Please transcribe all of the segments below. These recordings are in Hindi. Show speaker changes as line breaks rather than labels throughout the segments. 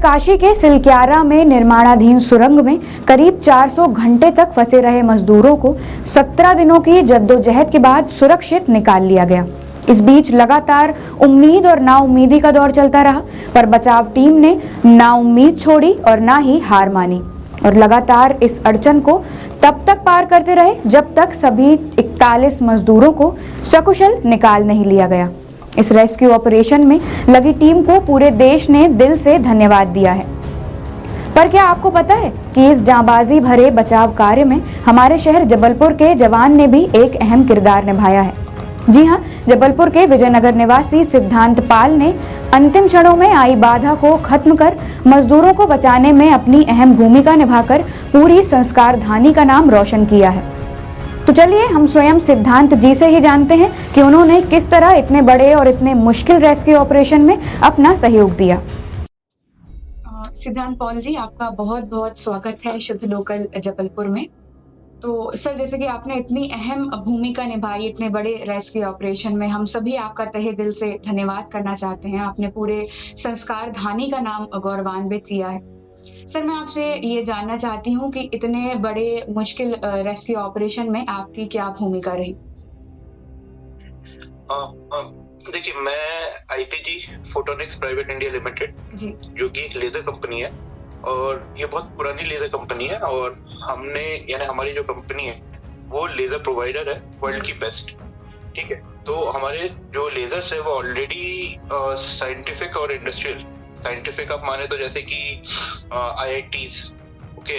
उत्तरकाशी के सिलक्यारा में निर्माणाधीन सुरंग में करीब 400 घंटे तक फंसे रहे मजदूरों को 17 दिनों की जद्दोजहद के बाद सुरक्षित निकाल लिया गया। इस बीच लगातार उम्मीद और नाउम्मीदी का दौर चलता रहा, पर बचाव टीम ने ना उम्मीद छोड़ी और ना ही हार मानी और लगातार इस अड़चन को तब तक पार करते रहे जब तक सभी 41 मजदूरों को सकुशल निकाल नहीं लिया गया। इस रेस्क्यू ऑपरेशन में लगी टीम को पूरे देश ने दिल से धन्यवाद दिया है। पर क्या आपको पता है कि इस जांबाजी भरे बचाव कार्य में हमारे शहर जबलपुर के जवान ने भी एक अहम किरदार निभाया है। जी हां, जबलपुर के विजयनगर निवासी सिद्धांत पाल ने अंतिम क्षणों में आई बाधा को खत्म कर मजदूरों को बचाने में अपनी अहम भूमिका निभाकर पूरी संस्कार धानी का नाम रोशन किया है। तो चलिए हम स्वयं सिद्धांत जी से ही जानते हैं कि उन्होंने किस तरह इतने बड़े और इतने मुश्किल रेस्क्यू ऑपरेशन में अपना सहयोग दिया।
सिद्धांत पॉल जी, आपका बहुत बहुत स्वागत है शुद्ध लोकल जबलपुर में। तो सर, जैसे कि आपने इतनी अहम भूमिका निभाई इतने बड़े रेस्क्यू ऑपरेशन में, हम सभी आपका तहे दिल से धन्यवाद करना चाहते हैं। आपने पूरे संस्कार धानी का नाम गौरवान्वित किया है। सर, मैं आपसे ये जानना चाहती हूँ कि इतने बड़े मुश्किल रेस्क्यू ऑपरेशन में आपकी क्या भूमिका रही?
देखिए, मैं IPG photonics private India limited, जो कि एक लेजर कंपनी है और ये बहुत पुरानी लेजर कंपनी है, और हमने यानी हमारी जो कंपनी है वो लेजर प्रोवाइडर है वर्ल्ड की बेस्ट। ठीक है, तो हमारे जो लेजर्स है वो ऑलरेडी साइंटिफिक और इंडस्ट्रियल, साइंटिफिक आप माने तो जैसे कि IITs, ओके,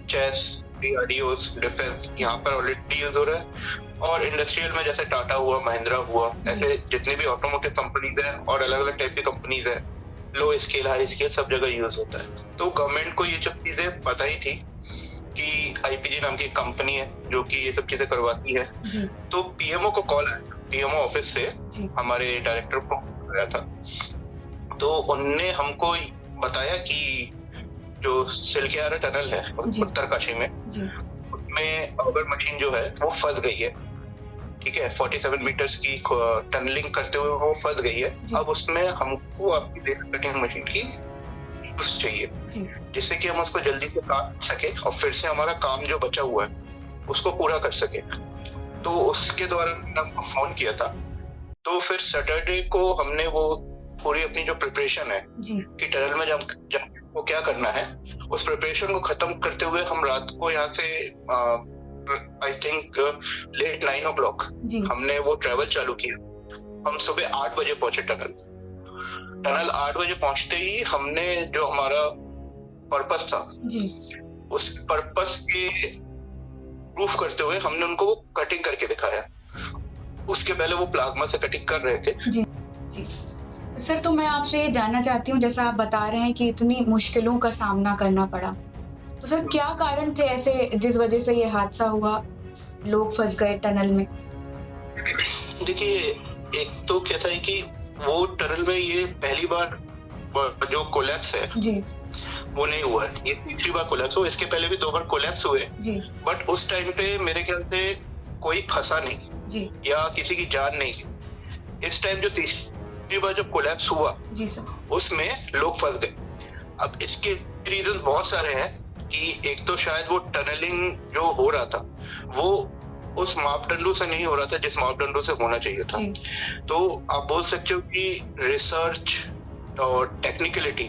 चेस, DRDOs, डिफेंस, यहाँ पर ऑलरेडी यूज हो रहा है। और इंडस्ट्रियल में जैसे टाटा हुआ, महिंद्रा हुआ, ऐसे जितने भी ऑटोमोटिव कंपनीज है और अलग अलग टाइप की कंपनीज है, लो स्केल हाई स्केल सब जगह यूज होता है। तो गवर्नमेंट को ये सब चीजें पता ही थी कि आईपीजी नाम की कंपनी है जो कि ये सब चीजें करवाती है। तो पीएमओ को कॉल आया, पीएमओ ऑफिस से हमारे डायरेक्टर को आया था। तो उनने हमको बताया कि जो सिलक्यारा टनल है उत्तरकाशी में, उसमें ऑगर मशीन जो है वो फंस गई है। ठीक है, 47 मीटर्स की टनलिंग करते हुए वो फंस गई है। अब उसमें हमको आपकी लेजर कटिंग मशीन की चाहिए, जिससे कि हम उसको जल्दी से काट सके और फिर से हमारा काम जो बचा हुआ है उसको पूरा कर सके। तो उसके द्वारा मैंने आपको फोन किया था। तो फिर सैटरडे को हमने वो पूरी अपनी जो प्रिपरेशन है कि टनल में जब वो क्या करना है, उस प्रिपरेशन को खत्म करते हुए हम रात को यहाँ से आई थिंक लेट 9 o'clock हमने वो ट्रेवल चालू किया। हम सुबह 8 बजे पहुंचे टनल 8 बजे पहुंचते ही हमने जो हमारा पर्पस था उस पर्पस के प्रूफ करते हुए हमने उनको वो कटिंग करके दिखाया। उसके पहले वो प्लाज्मा से कटिंग कर रहे थे।
सर, तो मैं आपसे ये जानना चाहती हूँ, जैसा आप बता रहे हैं कि इतनी मुश्किलों का सामना करना पड़ा, तो सर क्या कारण थे ऐसे जिस वजह से ये हादसा हुआ, लोग फंस गए टनल में?
देखिए, एक तो कैसा है कि वो टनल में ये पहली बार जो कोलैप्स है वो नहीं हुआ है, ये तीसरी बार कोलैप्स हुआ। इसके पहले भी 2 बार कोलैप्स हुए, बट उस टाइम पे मेरे ख्याल से कोई फंसा नहीं या किसी की जान नहीं। इस टाइम जो तीसरी बार जब कोलैप्स हुआ उसमें लोग फंस गए। अब इसके रीजन बहुत सारे हैं कि एक तो शायद वो टनलिंग जो हो रहा था वो उस मापदंडों से नहीं हो रहा था जिस मापदंडों से होना चाहिए था। तो आप बोल सकते हो कि रिसर्च और टेक्निकलिटी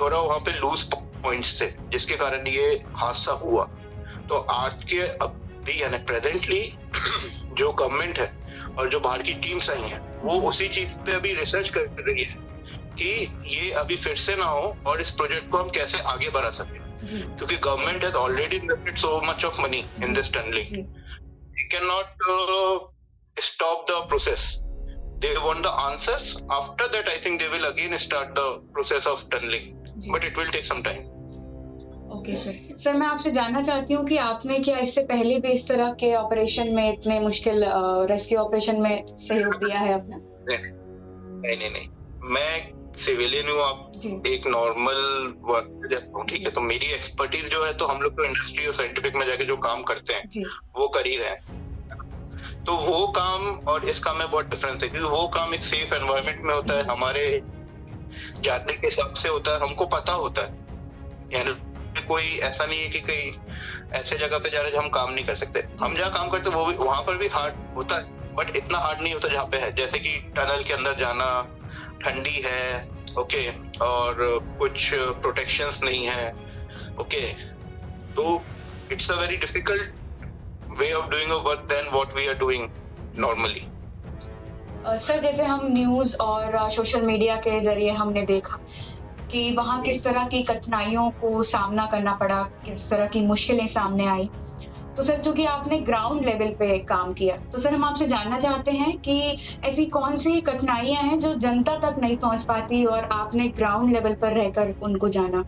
थोड़ा वहां पे लूज पॉइंट्स थे, जिसके कारण ये हादसा हुआ। तो आज के अभी यानी प्रेजेंटली जो गवर्नमेंट है और जो बाहर की टीम्स आई हैं वो उसी चीज पे अभी रिसर्च कर रही है कि ये अभी फिर से ना हो और इस प्रोजेक्ट को हम कैसे आगे बढ़ा सके, क्योंकि government has already invested so much of money in this tunneling. We can not stop the process. They want the answers. After that, I think they will again start the process of tunneling, but it will take some time.
Okay, sir. Sir, मैं आपसे जानना चाहती हूँ कि आपने क्या इससे पहले भी इस तरह के ऑपरेशन में, इतने मुश्किल रेस्क्यू ऑपरेशन में सहयोग दिया है अपना?
नहीं, मैं सिविलियन हूँ, आप एक नॉर्मल वर्कर हूँ। ठीक है, तो मेरी एक्सपर्टीज जो है, तो हम लोग तो इंडस्ट्री और साइंटिफिक में जाके जो काम करते हैं वो कर ही रहे हैं। तो वो काम और इस काम में बहुत डिफरेंस है, क्योंकि वो काम एक सेफ एनवायरनमेंट में होता है, हमारे जानने के हिसाब से होता है, हमको पता होता है, यानी कोई ऐसा नहीं है कि कहीं ऐसे जगह पे जा रहे हैं जहाँ हम काम नहीं कर सकते। हम जहाँ काम करते हैं वो भी वहां पर भी हार्ड होता है, बट इतना हार्ड नहीं होता जहाँ पे है। जैसे कि टनल के अंदर जाना, ठंडी है, ओके, और कुछ प्रोटेक्शंस नहीं है, ओके, तो it's a very difficult way of doing a work then what we are doing normally.
Sir, जैसे हम न्यूज़ और सोशल मीडिया के जरिए हमने देखा कि वहाँ किस तरह की कठिनाइयों को सामना करना पड़ा, किस तरह की मुश्किलें सामने आई। तो सर, चूंकि आपने ग्राउंड लेवल पे काम किया, तो सर हम आपसे जानना चाहते हैं कि ऐसी कौन सी कठिनाइयां हैं जो जनता तक नहीं पहुंच पाती और आपने ग्राउंड लेवल पर रहकर उनको जाना।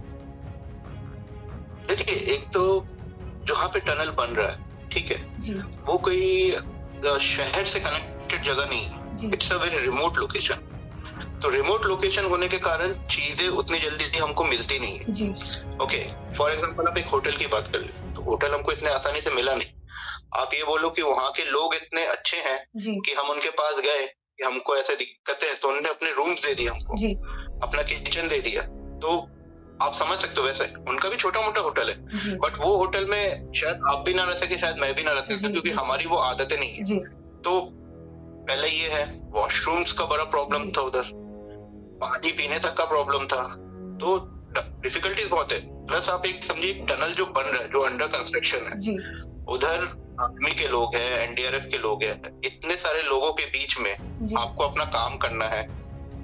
देखिए, एक तो जहाँ पे टनल बन रहा है, ठीक है,
जी,
वो कोई शहर से कनेक्टेड जगह नहीं है, it's a very remote location. तो रिमोट लोकेशन होने के कारण चीजें उतनी जल्दी हमको मिलती नहीं है।
जी,
ओके, फॉर एग्जांपल आप एक होटल की बात कर ले, तो होटल हमको इतने आसानी से मिला नहीं। आप ये बोलो कि वहाँ के लोग इतने अच्छे हैं
जी,
कि हम उनके पास गए कि हमको ऐसे दिक्कतें हैं, तो उन्होंने अपने रूम्स दे दिए हमको,
जी,
अपना किचन दे दिया। तो आप समझ सकते हो, वैसे उनका भी छोटा मोटा होटल है,
जी,
बट वो होटल में शायद आप भी ना रह सके, शायद मैं भी ना रह
जी,
सकता, क्योंकि
जी।
हमारी वो आदतें नहीं है।
जी,
तो पहले ये है, वॉशरूम्स का बड़ा प्रॉब्लम
जी।
था उधर, पानी पीने तक का प्रॉब्लम था, तो डिफिकल्टीज बहुत है। प्लस आप एक समझिए, टनल जो बन रहा है, जो अंडर कंस्ट्रक्शन है,
जी,
उधर आर्मी के लोग हैं, एनडीआरएफ के लोग हैं, इतने सारे लोगों के बीच में
जी,
आपको अपना काम करना है,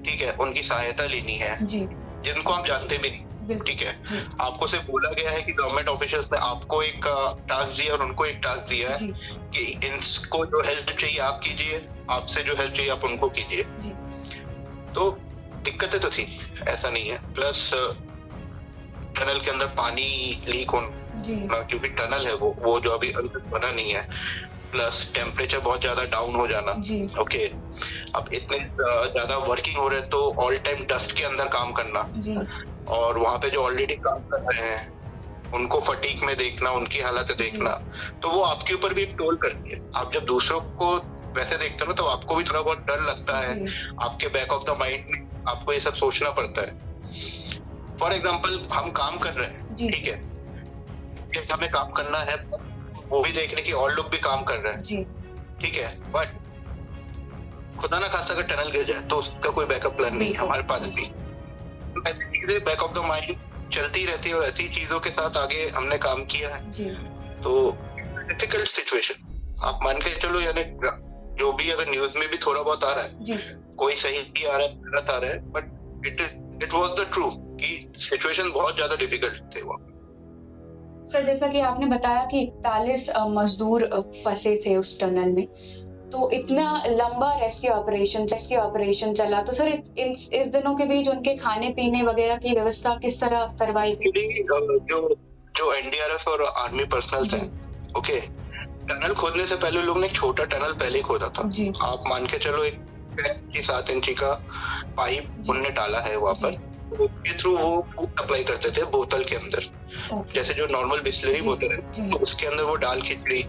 ठीक है, उनकी सहायता लेनी है,
जी,
जिनको आप जानते भी नहीं,
बिल्कुल,
ठीक है।
जी,
आपको सिर्फ बोला गया है कि गवर्नमेंट ऑफिशियल्स ने आपको एक टास्क दिया और उनको एक टास्क दिया है
जी,
कि इनको जो हेल्प चाहिए आप कीजिए, आपसे जो हेल्प चाहिए आप उनको कीजिए।
जी,
तो दिक्कतें तो थी, ऐसा नहीं है। प्लस टनल के अंदर पानी लीक होना,
जी,
क्योंकि टनल है वो जो अभी अंदर बना नहीं है। प्लस टेम्परेचर बहुत ज्यादा डाउन हो जाना,
जी,
ओके। अब इतने ज्यादा वर्किंग हो रहे हैं तो ऑल टाइम डस्ट के अंदर काम करना,
जी,
और वहां पे जो ऑलरेडी काम कर रहे हैं उनको फटीक में देखना, उनकी हालत देखना, तो वो आपके ऊपर भी एक टोल करती है। आप जब दूसरों को वैसे देखते हो ना, तो आपको भी थोड़ा बहुत डर लगता है,
जी,
आपके बैक ऑफ द माइंड में आपको ये सब सोचना पड़ता है। फॉर एग्जाम्पल, हम काम कर रहे हैं,
जी,
ठीक है, कि हमें काम करना है, वो भी देखने की और लोग भी काम कर रहे हैं,
जी,
ठीक है, बट खुदा ना खास्ता अगर टनल गिर जाए तो उसका कोई बैकअप प्लान नहीं है हमारे पास भी। ऐसी चीजें बैक ऑफ द माइंड चलती रहती है, और ऐसी चीजों के साथ आगे हमने काम किया है।
जी,
तो डिफिकल्ट सिचुएशन, आप मान के चलो, यानी जो भी अगर न्यूज में भी थोड़ा बहुत आ रहा है,
जी,
कोई सही भी आ रहा है, गलत आ रहा है, but it was the true कि सिचुएशन बहुत ज्यादा डिफिकल्ट थे वहाँ।
सर, जैसा कि आपने बताया कि 41 मजदूर फंसे थे उस टनल में, तो इतना लंबा रेस्क्यू ऑपरेशन चला, तो सर इस दिनों के बीच उनके खाने पीने वगैरह की व्यवस्था किस तरह करवाई गई?
एक्चुअली जो एनडीआरएफ और आर्मी पर्सनल हैं, ओके, टनल खोदने से पहले लोग ने एक छोटा टनल पहले ही खोदा था।
जी,
आप मान के चलो, एक 7 इंची का पाइप उनने डाला है वहाँ पर, उसके थ्रू वो फूड सप्लाई करते थे बोतल के अंदर,
ओके,
जैसे जो नॉर्मल बिस्लरी
जी,
बोतल है,
जी,
तो उसके अंदर वो दाल खिचड़ी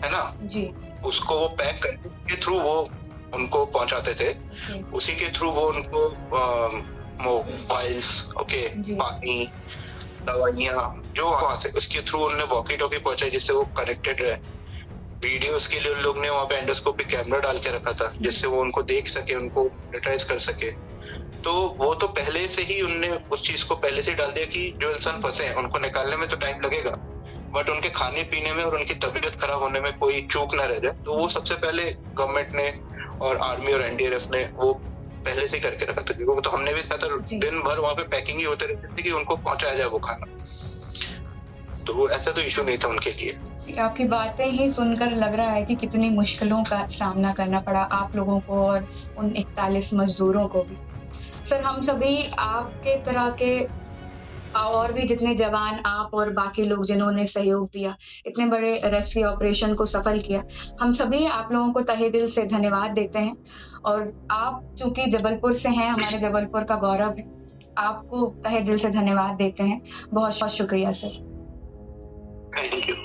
है ना,
जी,
उसको वो पैक करके के थ्रू वो उनको पहुंचाते थे।
ओके,
उसी के थ्रू वो उनको मोबाइल्स, ओके,
जी,
पानी, दवाइयाँ, जो वहां से उसके थ्रू उन्होंने वॉकी टॉकी पहुंचाई, जिससे वो कनेक्टेड रहे। वीडियोस के लिए उन लोग ने वहाँ पे एंडोस्कोपिक कैमरा डाल के रखा था, जिससे वो उनको देख सके, उनको मॉनिटराइज कर सके। तो वो तो पहले से ही उनने उस चीज को पहले से डाल दिया कि जो इंसान फंसे हैं उनको निकालने में तो टाइम लगेगा, बट उनके खाने पीने में और उनकी तबीयत खराब होने में कोई चूक ना रह जाए। तो वो सबसे पहले गवर्नमेंट ने और आर्मी और एनडीआरएफ ने वो पहले से करके रखा था, क्योंकि वो तो हमने भी था, दिन भर वहाँ पे पैकिंग ही होते रहती थी कि उनको पहुंचाया जाए वो खाना। तो ऐसा तो इशू नहीं था उनके लिए।
आपकी बातें ही सुनकर लग रहा है कि कितनी मुश्किलों का सामना करना पड़ा आप लोगों को और उन 41 मजदूरों को भी। सर, हम सभी आपके तरह के और भी जितने जवान, आप और बाकी लोग जिन्होंने सहयोग दिया, इतने बड़े रेस्क्यू ऑपरेशन को सफल किया, हम सभी आप लोगों को तहे दिल से धन्यवाद देते हैं। और आप चूंकि जबलपुर से हैं, हमारे जबलपुर का गौरव है, आपको तहे दिल से धन्यवाद देते हैं। बहुत बहुत शुक्रिया सर।
Thank you.